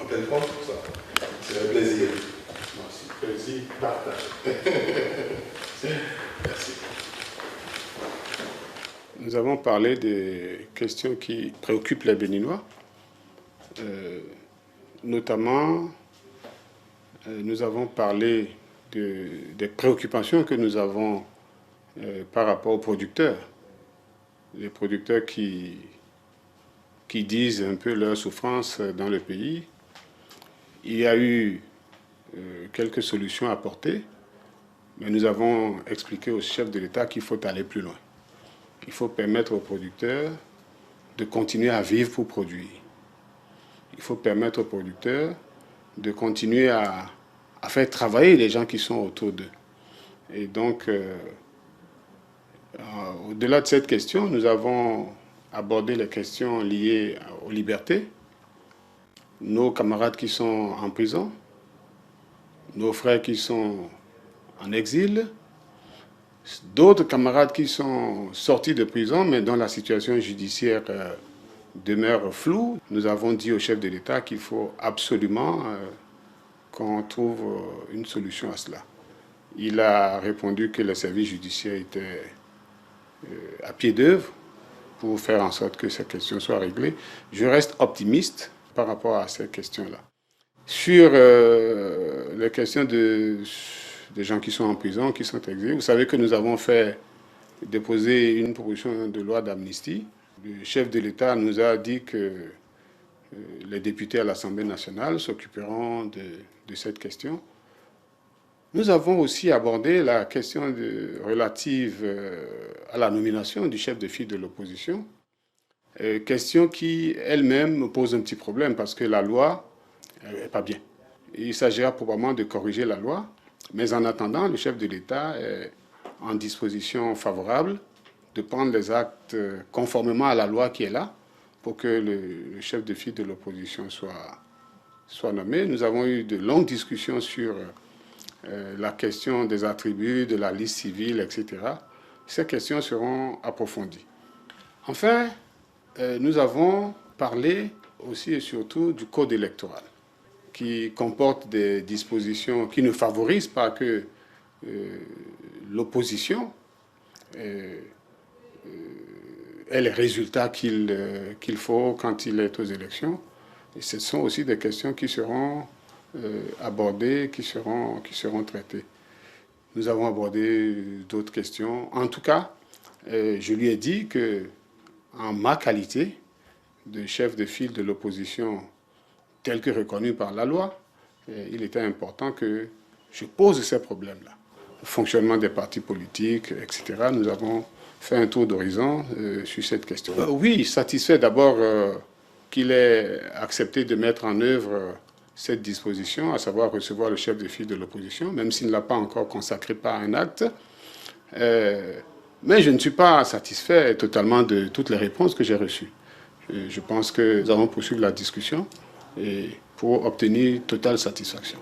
en tenir compte pour ça. C'est un plaisir. Merci. Plaisir, partage. Merci. Nous avons parlé des questions qui préoccupent les Béninois. Notamment, nous avons parlé des préoccupations que nous avons par rapport aux producteurs. Les producteurs qui disent un peu leur souffrance dans le pays. Il y a eu quelques solutions apportées, mais nous avons expliqué au chef de l'État qu'il faut aller plus loin. Il faut permettre aux producteurs de continuer à vivre pour produire. Il faut permettre aux producteurs de continuer à faire travailler les gens qui sont autour d'eux. Et donc, au-delà de cette question, nous avons abordé les questions liées aux libertés, nos camarades qui sont en prison, nos frères qui sont en exil, d'autres camarades qui sont sortis de prison mais dont la situation judiciaire demeure floue. Nous avons dit au chef de l'État qu'il faut absolument qu'on trouve une solution à cela. Il a répondu que le service judiciaire était à pied d'œuvre pour faire en sorte que ces questions soient réglées. Je reste optimiste par rapport à ces questions-là. Sur les questions des gens qui sont en prison, qui sont exilés, vous savez que nous avons déposer une proposition de loi d'amnistie. Le chef de l'État nous a dit que les députés à l'Assemblée nationale s'occuperont de cette question. Nous avons aussi abordé la question relative à la nomination du chef de file de l'opposition, question qui elle-même pose un petit problème parce que la loi n'est pas bien. Il s'agira probablement de corriger la loi, mais en attendant, le chef de l'État est en disposition favorable de prendre les actes conformément à la loi qui est là pour que le chef de file de l'opposition soit nommé. Nous avons eu de longues discussions sur la question des attributs, de la liste civile, etc. Ces questions seront approfondies. Enfin, nous avons parlé aussi et surtout du code électoral, qui comporte des dispositions qui ne favorisent pas que l'opposition ait les résultats qu'il faut quand il est aux élections. Et ce sont aussi des questions qui seront abordées, qui seront traitées. Nous avons abordé d'autres questions. En tout cas, je lui ai dit que, en ma qualité de chef de file de l'opposition tel que reconnu par la loi, il était important que je pose ces problèmes-là. Le fonctionnement des partis politiques, etc. Nous avons fait un tour d'horizon sur cette question. Oui, satisfait d'abord qu'il ait accepté de mettre en œuvre cette disposition, à savoir recevoir le chef de file de l'opposition, même s'il ne l'a pas encore consacré par un acte. Mais je ne suis pas satisfait totalement de toutes les réponses que j'ai reçues. Je pense que nous avons poursuivi la discussion pour obtenir totale satisfaction.